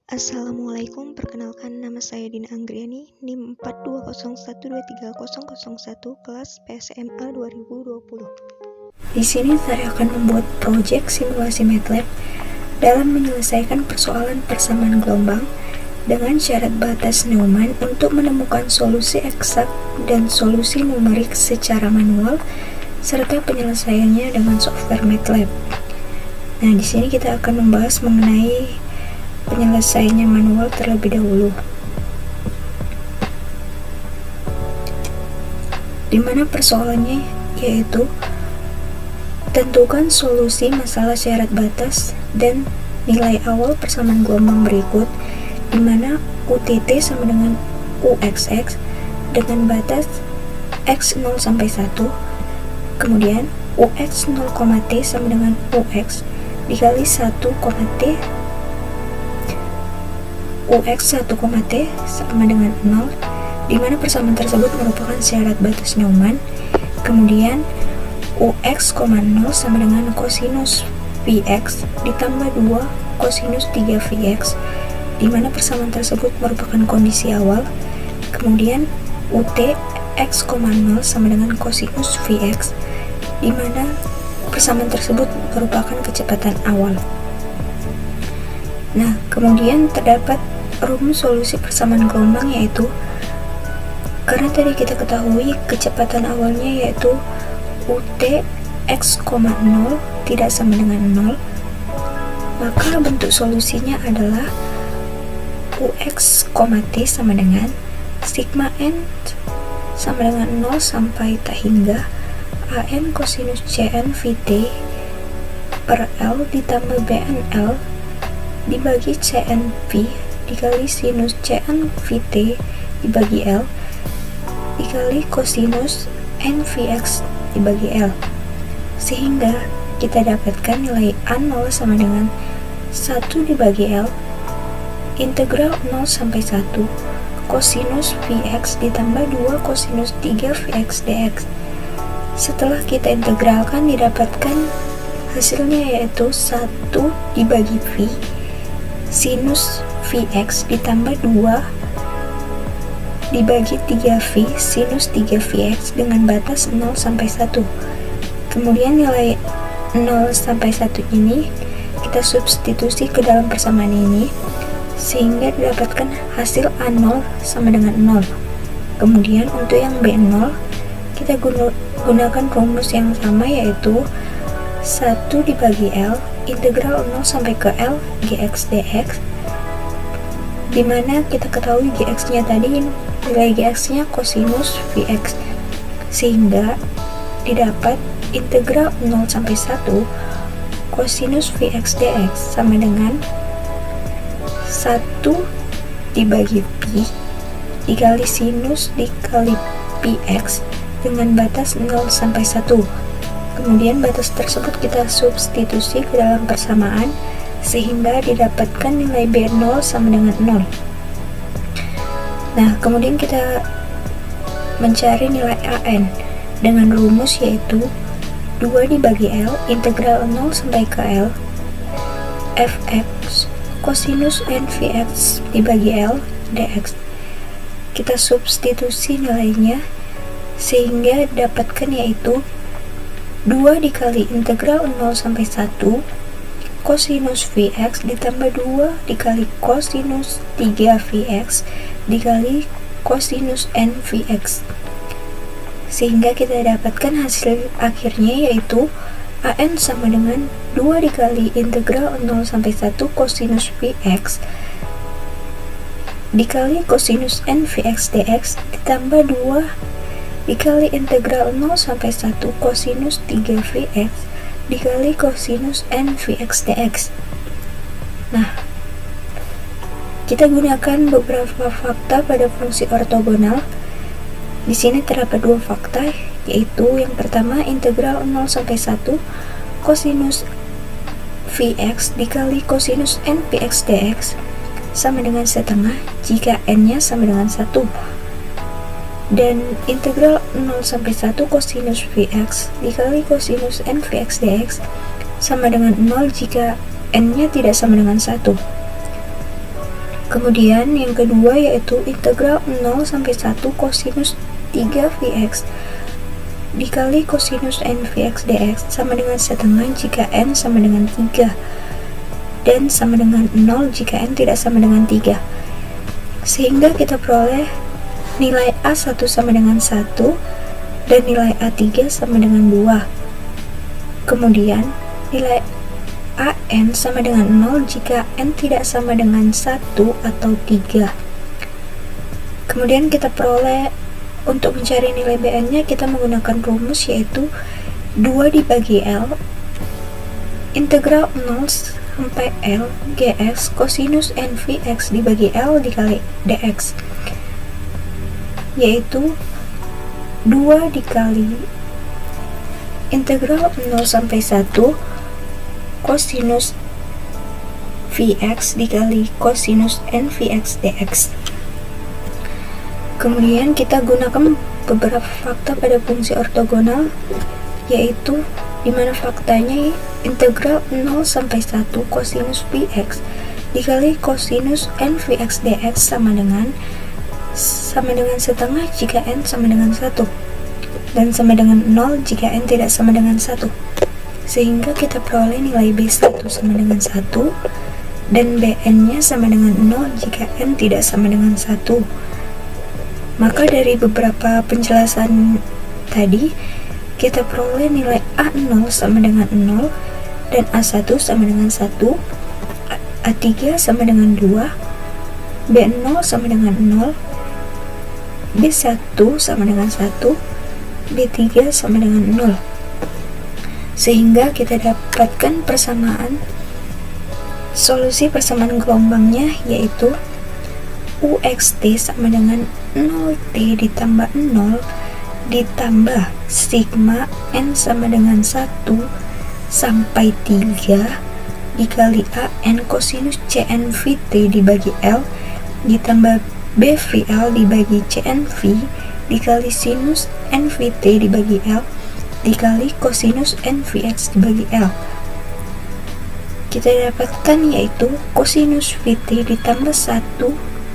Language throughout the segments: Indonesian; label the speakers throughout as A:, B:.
A: Assalamualaikum, perkenalkan nama saya Dina Anggriani, NIM 4201230001, kelas PSMA 2020. Di sini saya akan membuat proyek simulasi MATLAB dalam menyelesaikan persoalan persamaan gelombang dengan syarat batas Neumann untuk menemukan solusi eksak dan solusi numerik secara manual serta penyelesaiannya dengan software MATLAB. Nah, di sini kita akan membahas mengenai penyelesaiannya manual terlebih dahulu, di mana persoalannya yaitu tentukan solusi masalah syarat batas dan nilai awal persamaan gelombang berikut, di mana UTT sama dengan UXX dengan batas X0 sampai 1, kemudian UX 0,T sama dengan UX dikali 1, T UX 1,T sama dengan 0, di mana persamaan tersebut merupakan syarat batas Neumann. Kemudian UX, 0 sama dengan kosinus Vx ditambah 2 kosinus 3 Vx, di mana persamaan tersebut merupakan kondisi awal. Kemudian UT X, 0 sama dengan kosinus Vx, di mana persamaan tersebut merupakan kecepatan awal. Nah, kemudian terdapat rumus solusi persamaan gelombang, yaitu karena tadi kita ketahui kecepatan awalnya yaitu UT X, 0 tidak sama dengan 0, maka bentuk solusinya adalah UX, T sama dengan sigma n sama dengan 0 sampai tak hingga AN kosinus CN VT per L ditambah BNL dibagi CNV dikali sinus CN VT dibagi L dikali kosinus NVX dibagi L, sehingga kita dapatkan nilai A0 sama dengan 1 dibagi L integral 0 sampai 1 kosinus Vx ditambah 2 kosinus 3 Vx dx. Setelah kita integralkan, didapatkan hasilnya yaitu 1 dibagi V sinus Vx ditambah 2 dibagi 3V sinus 3Vx dengan batas 0 sampai 1. Kemudian nilai 0 sampai 1 ini kita substitusi ke dalam persamaan ini, sehingga didapatkan hasil A0 sama dengan 0. Kemudian untuk yang B0 kita gunakan rumus yang sama, yaitu 1 dibagi L integral 0 sampai ke L Gx dx, dimana kita ketahui Gx nya tadi nilai Gx nya kosinus Vx, sehingga didapat integral 0 sampai 1 kosinus Vx dx sama dengan 1 dibagi Pi dikali sinus dikali Px dengan batas 0 sampai 1. Kemudian batas tersebut kita substitusi ke dalam persamaan, sehingga didapatkan nilai B0 sama dengan 0. Nah, kemudian kita mencari nilai AN dengan rumus yaitu 2 dibagi L integral 0 sampai ke L Fx kosinus NVx dibagi L dx. Kita substitusi nilainya, sehingga dapatkan yaitu 2 dikali integral 0 sampai 1 kosinus Vx ditambah 2 dikali kosinus 3 Vx dikali kosinus NVx, sehingga kita dapatkan hasil akhirnya yaitu AN sama dengan 2 dikali integral 0 sampai 1 kosinus Vx dikali kosinus NVx dx ditambah 2 dikali integral 0 sampai 1 kosinus 3Vx dikali kosinus NVx dx. Nah, kita gunakan beberapa fakta pada fungsi ortogonal. Di sini terdapat 2 fakta, yaitu yang pertama integral 0 sampai 1 kosinus Vx dikali kosinus NVx dx sama dengan setengah jika n-nya sama dengan 1, dan integral 0 sampai 1 kosinus Vx dikali kosinus NVx dx sama dengan 0 jika n-nya tidak sama dengan 1. Kemudian yang kedua yaitu integral 0 sampai 1 kosinus 3 Vx dikali kosinus n Vx dx sama dengan setengah jika n sama dengan 3 dan sama dengan 0 jika n tidak sama dengan 3, sehingga kita peroleh nilai A1 sama dengan 1 dan nilai A3 sama dengan 2. Kemudian nilai AN sama dengan 0 jika N tidak sama dengan 1 atau 3. Kemudian kita peroleh untuk mencari nilai BN nya kita menggunakan rumus yaitu 2 dibagi L integral 0 sampai L GX kosinus N Vx dibagi L dikali dx, yaitu 2 dikali integral 0 sampai 1 kosinus Vx dikali kosinus n Vx dx. Kemudian kita gunakan beberapa fakta pada fungsi ortogonal, yaitu dimana faktanya integral 0 sampai 1 kosinus Vx dikali kosinus n Vx dx sama dengan setengah jika n sama dengan 1 dan sama dengan 0 jika n tidak sama dengan 1, sehingga kita peroleh nilai B1 sama dengan 1 dan Bn nya sama dengan 0 jika n tidak sama dengan 1. Maka dari beberapa penjelasan tadi kita peroleh nilai A0 sama dengan 0 dan A1 sama dengan 1, A3 sama dengan 2, B0 sama dengan 0, B1 sama dengan 1, B3 sama dengan 0, sehingga kita dapatkan persamaan solusi persamaan gelombangnya yaitu UXT sama dengan 0T ditambah 0 ditambah sigma N sama dengan 1 sampai 3 dikali AN kosinus CN VT dibagi L ditambah BVL dibagi CNV dikali sinus NVT dibagi L dikali kosinus NVX dibagi L. Kita dapatkan yaitu kosinus VT ditambah 1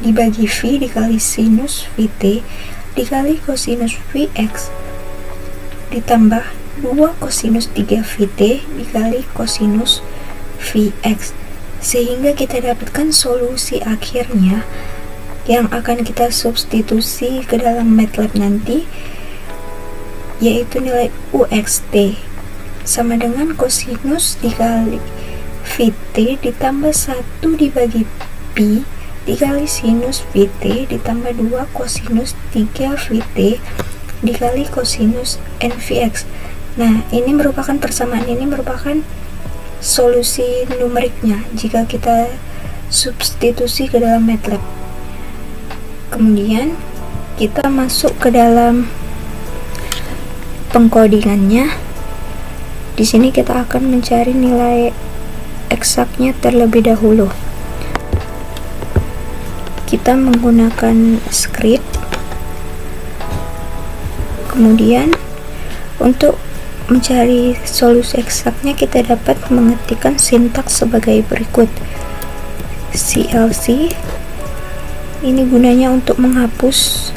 A: dibagi V dikali sinus VT dikali kosinus Vx ditambah 2 kosinus 3 VT dikali kosinus Vx, sehingga kita dapatkan solusi akhirnya yang akan kita substitusi ke dalam MATLAB nanti, yaitu nilai UXT sama dengan kosinus dikali VT ditambah 1 dibagi Pi dikali sinus VT ditambah 2 kosinus 3 VT dikali kosinus NVX. Nah, ini merupakan persamaan ini merupakan solusi numeriknya jika kita substitusi ke dalam MATLAB. Kemudian kita masuk ke dalam pengkodingannya. Di sini kita akan mencari nilai eksaknya terlebih dahulu. Kita menggunakan script. Kemudian untuk mencari solusi eksaknya kita dapat mengetikkan sintaks sebagai berikut. CLC ini gunanya untuk menghapus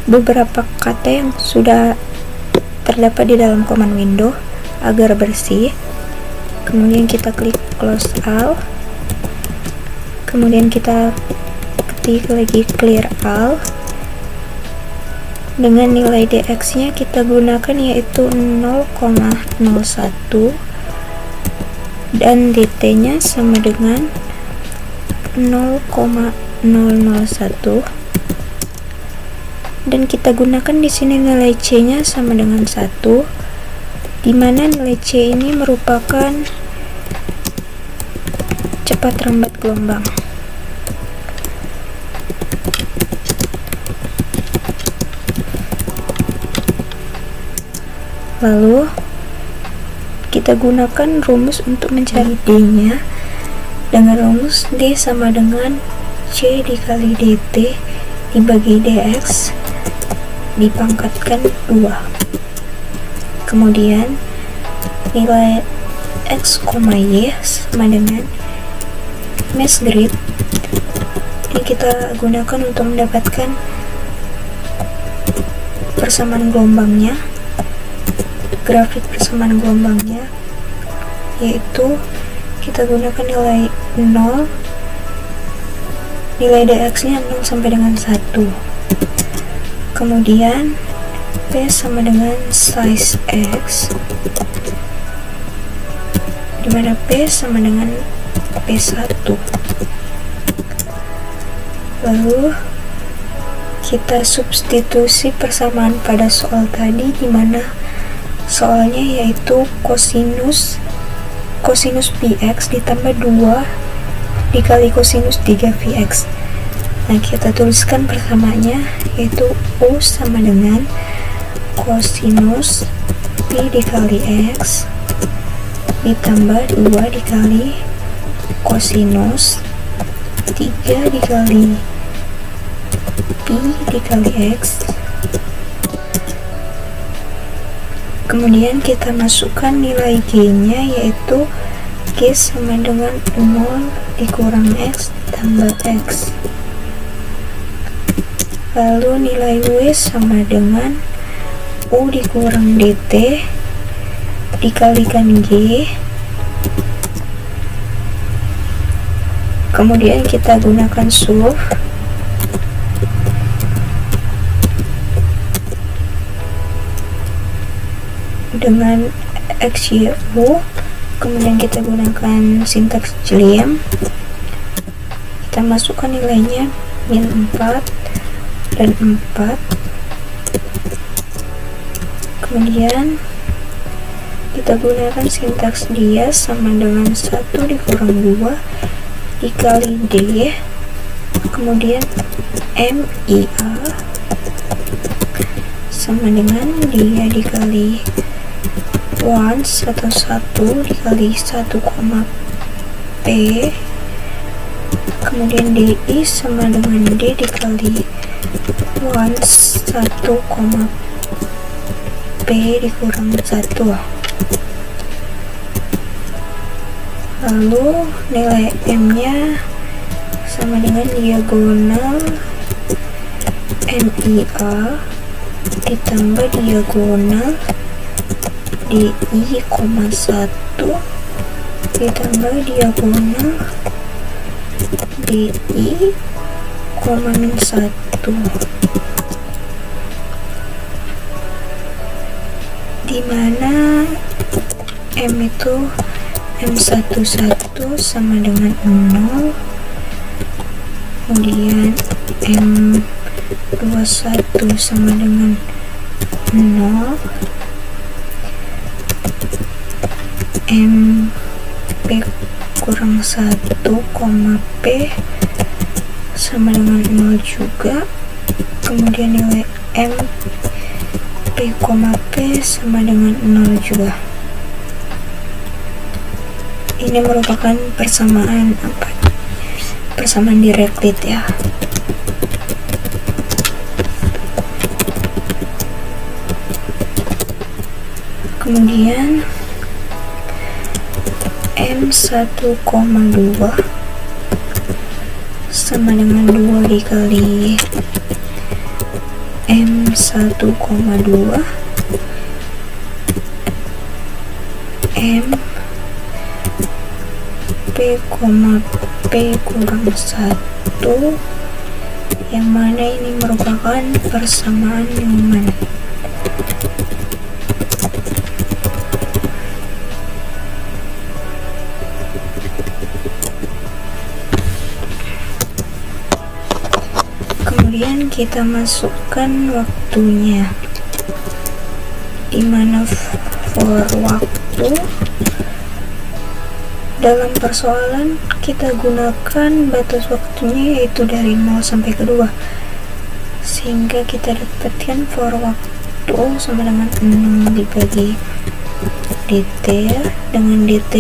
A: beberapa kata yang sudah terdapat di dalam command window agar bersih. Kemudian kita klik close all, kemudian kita ketik lagi clear all. Dengan nilai dx nya kita gunakan yaitu 0,01 dan dt nya sama dengan 0,001, dan kita gunakan di sini nilai c nya sama dengan 1, di mana nilai c ini merupakan cepat rambat gelombang. Lalu kita gunakan rumus untuk mencari d nya dengan rumus d sama dengan c dikali dt dibagi dx dipangkatkan 2. Kemudian nilai x, y sama dengan mass grid ini kita gunakan untuk mendapatkan persamaan gelombangnya, grafik persamaan gelombangnya, yaitu kita gunakan nilai 0, nilai dx nya 0 sampai dengan 1, kemudian P sama dengan size X, dimana P sama dengan P1. Lalu kita substitusi persamaan pada soal tadi, dimana soalnya yaitu kosinus px ditambah 2 dikali kosinus 3px. Nah, kita tuliskan persamaannya, yaitu U sama dengan kosinus pi dikali x ditambah 2 dikali kosinus 3 dikali pi dikali x. Kemudian kita masukkan nilai g nya, yaitu g sama dengan 0 dikurang x tambah x. Lalu nilai w sama dengan u dikurang dt dikalikan g. Kemudian kita gunakan sulf. Dengan xyu, kemudian kita gunakan sintaks Jilliam, kita masukkan nilainya min 4 dan 4, kemudian kita gunakan sintaks Dias sama dengan 1 dikurang 2 dikali d, kemudian MIA sama dengan dia dikali 1 atau 1 dikali 1, P, kemudian DI sama dengan D dikali 1, P dikurang 1. Lalu nilai M nya sama dengan diagonal MIA ditambah diagonal DI, 1 ditambah diagonal DI, min 1. Dimana M itu M11 sama dengan 0, kemudian M21 sama dengan 0, MP kurang 1, P sama dengan 0 juga, kemudian nilai MP, P sama dengan 0 juga. Ini merupakan persamaan persamaan Dirichlet ya. Kemudian M1,2 sama dengan 2 dikali M1,2 M P, P kurang 1, yang mana ini merupakan persamaan Newman. Kemudian kita masukkan waktunya, dimana for waktu dalam persoalan kita gunakan batas waktunya yaitu dari 0 sampai ke 2, sehingga kita dapatkan for waktu sama dengan 0 dibagi dt, dengan dt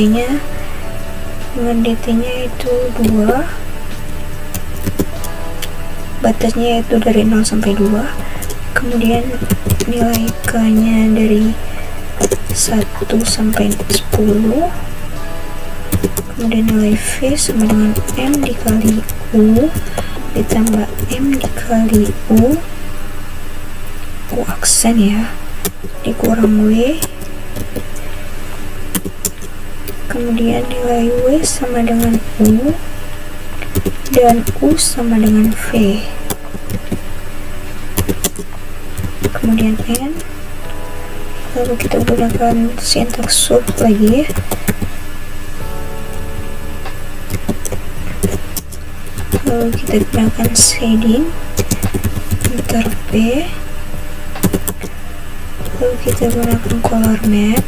A: nya itu 2, batasnya yaitu dari 0 sampai 2, kemudian nilai k nya dari 1 sampai 10, kemudian nilai V sama dengan M dikali U ditambah M dikali U aksen ya, dikurang W, kemudian nilai W sama dengan U dan U sama dengan V, kemudian N, lalu kita gunakan sintaks sub lagi ya. Lalu kita gunakan shading, enter P, lalu kita gunakan color map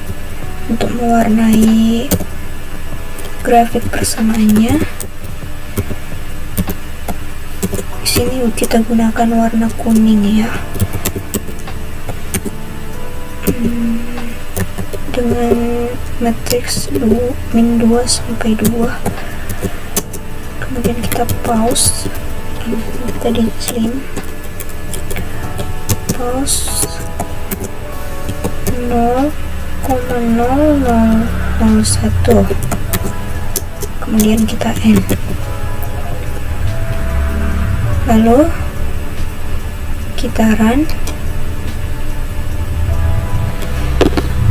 A: untuk mewarnai grafik persamaannya. Di sini kita gunakan warna kuning ya, dengan matriks min 2 sampai 2. Kemudian kita pause, kita di slim, pause 0,0001, kemudian kita end, lalu kita run.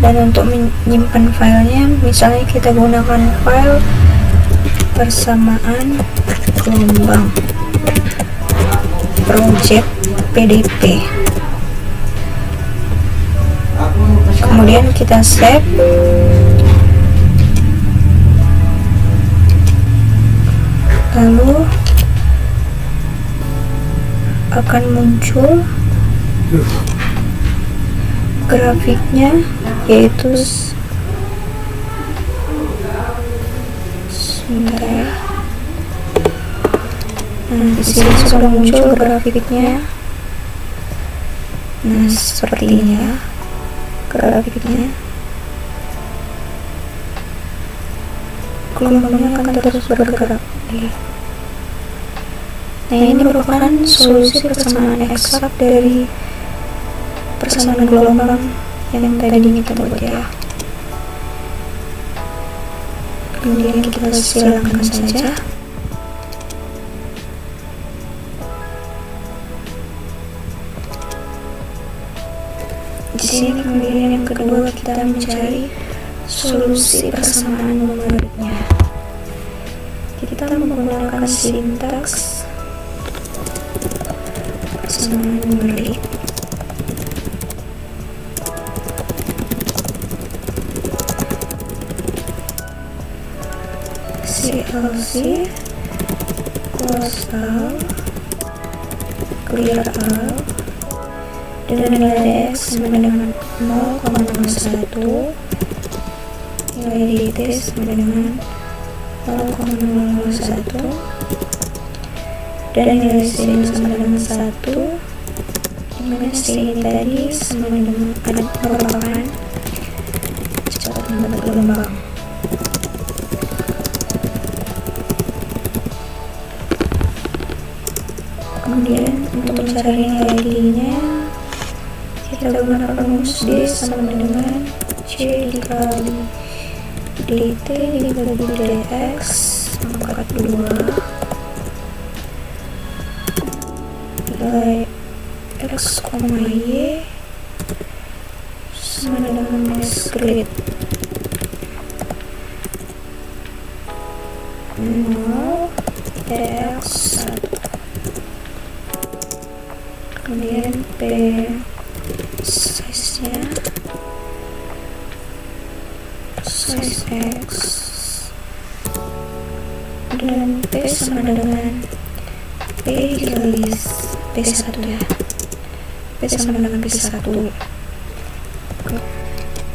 A: Dan untuk menyimpan filenya, misalnya kita gunakan file persamaan gelombang project pdp, kemudian kita save, lalu akan muncul grafiknya, yaitu di sini sudah muncul grafiknya. Nah, seperti ini ya grafiknya. Gelombangnya akan terus bergerak. Nah, ini merupakan solusi persamaan eksak dari persamaan gelombang yang tadi kita buat ya. Kemudian kita silangkan saja. Di sini kemudian yang kedua kita mencari solusi persamaan numeriknya. Kita menggunakan sintaks persamaan numerik. CLC close out, clear out, dan nilai X sama dengan 0,01, nilai DT sama dengan 0,01, dan nilai C sama dengan 1, dimana C ini tadi sama dengan merupakan kecepatan bergelombang. Kemudian untuk mencari nilai D-nya, kita gunakan rumus D sama dengan C dikali DT dibagi DX pangkat 2 nilai X, Y sama dengan discrete 0 X 1. Kemudian P size-nya size X, dan P sama dengan P dikali P1 ya, P sama dengan P1.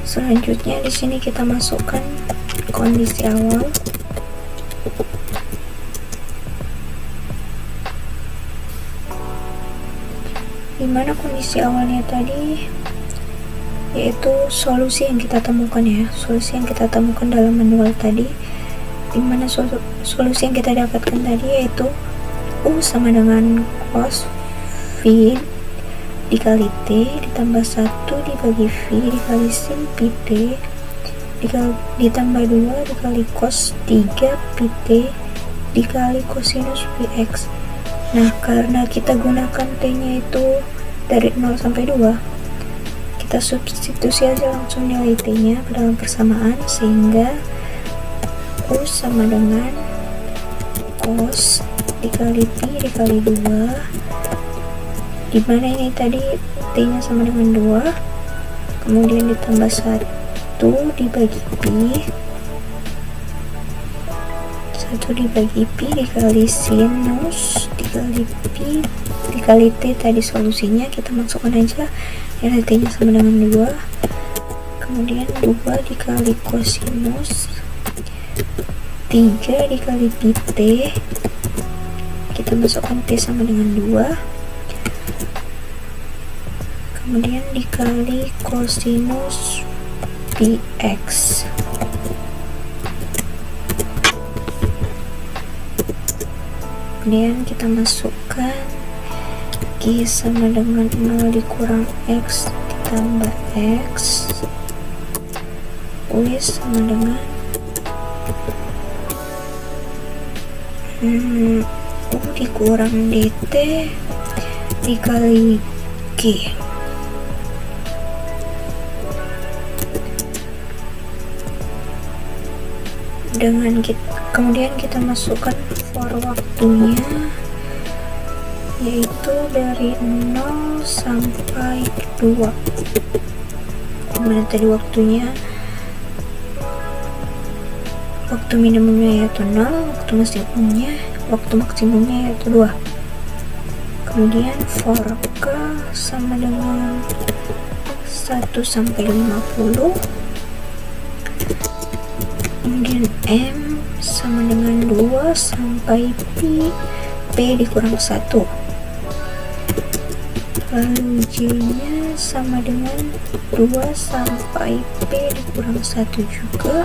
A: Selanjutnya di sini kita masukkan kondisi awal. Dimana kondisi awalnya tadi yaitu solusi yang kita temukan ya, solusi yang kita temukan dalam manual tadi, dimana solusi yang kita dapatkan tadi yaitu U sama dengan cos V dikali T ditambah 1 dibagi V dikali sin PT ditambah 2 dikali cos 3 PT dikali cosinus VX Nah, karena kita gunakan T-nya itu dari 0 sampai 2, kita substitusi aja langsung nilai T-nya ke dalam persamaan, sehingga U sama dengan cos dikali pi dikali 2, dimana ini tadi T-nya sama dengan 2, kemudian ditambah 1 dibagi pi, 1 dibagi pi dikali sinus dikali pi dikali T. Tadi solusinya kita masukkan aja nilai T nya sama dengan 2, kemudian 2 dikali kosinus 3 dikali pi T, kita masukkan T sama dengan 2, kemudian dikali kosinus px, kemudian kita masukkan Q sama dengan 0 dikurang X ditambah X, U sama dengan U dikurang DT dikali Q. Kemudian kita masukkan for waktunya, yaitu dari 0 sampai 2, dimana tadi waktunya, waktu minimumnya yaitu 0, waktu maksimumnya yaitu 2. Kemudian for K sama dengan 1 sampai 50, kemudian M sama dengan 2 sampai pi, P dikurang 1, lalu J nya sama dengan 2 sampai P dikurang 1 juga.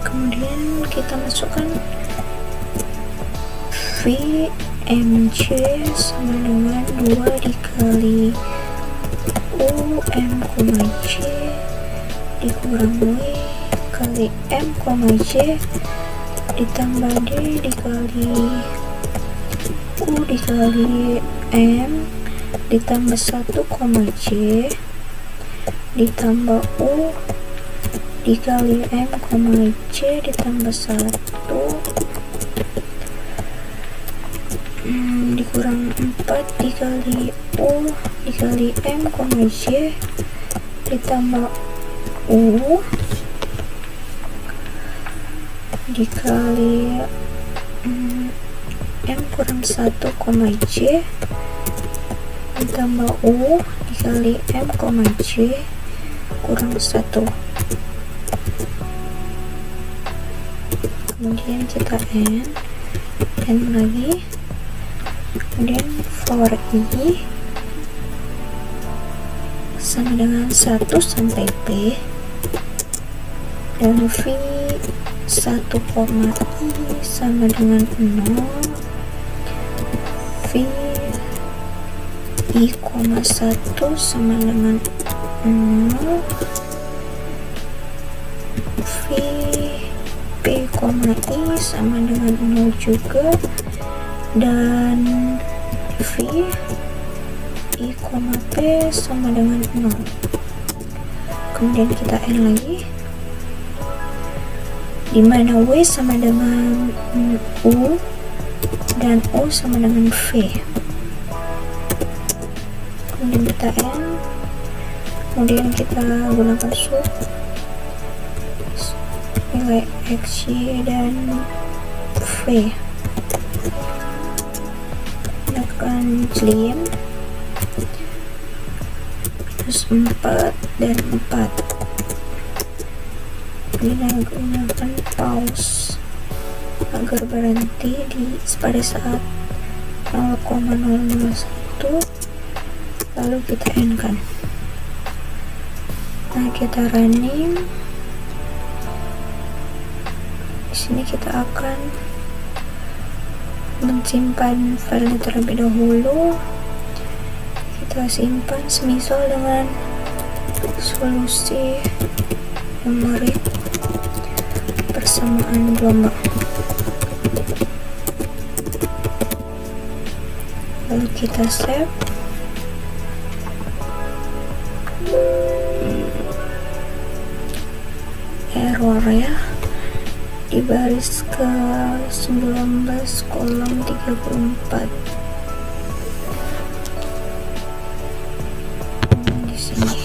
A: Kemudian kita masukkan V MC sama dengan 2 dikali U M, J dikurang W kali M, J ditambah D dikali U dikali M ditambah 1, J ditambah U dikali M, J ditambah 1 dikurang 4 dikali U dikali M, J ditambah U dikali M kurang 1, J ditambah U dikali M, J kurang 1. Kemudian kita N lagi, kemudian for I sama dengan 1 sampai P, dan V 1, I sama dengan 0, V I, 1 sama dengan 0, V P, I sama dengan 0 juga, dan V I, P sama dengan 0. Kemudian kita N lagi, dimana W sama dengan U dan U sama dengan V. Kemudian kita N, kemudian kita gunakan sub nilai X, Y, dan V, gunakan slim minus 4 dan 4, kita gunakan pause agar berhenti pada saat 0,001, lalu kita end kan. Nah, kita running. Di sini kita akan mensimpan file terlebih dahulu. Kita simpan semisal dengan solusi numerik persamaan gelombang. lalu kita save. Error ya, di baris ke 19 kolom 34. Di sini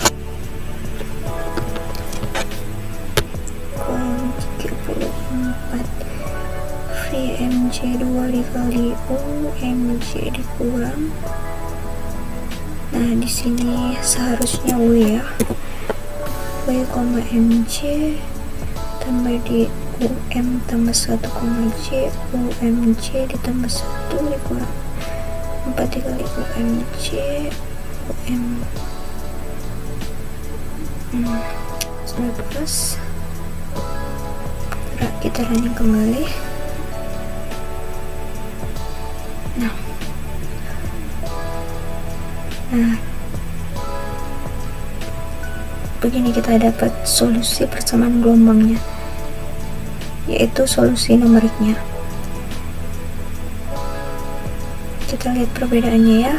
A: kolom 34, free mj 2 dikali mj dikurang. Nah di sini seharusnya u ya, w, mj tambah di tambah 1, j umj ditambah 1 dikurang 4 dikali umj sudah plus. Kita running kembali. Nah begini kita dapat solusi persamaan gelombangnya, yaitu solusi numeriknya. Kita lihat perbedaannya ya.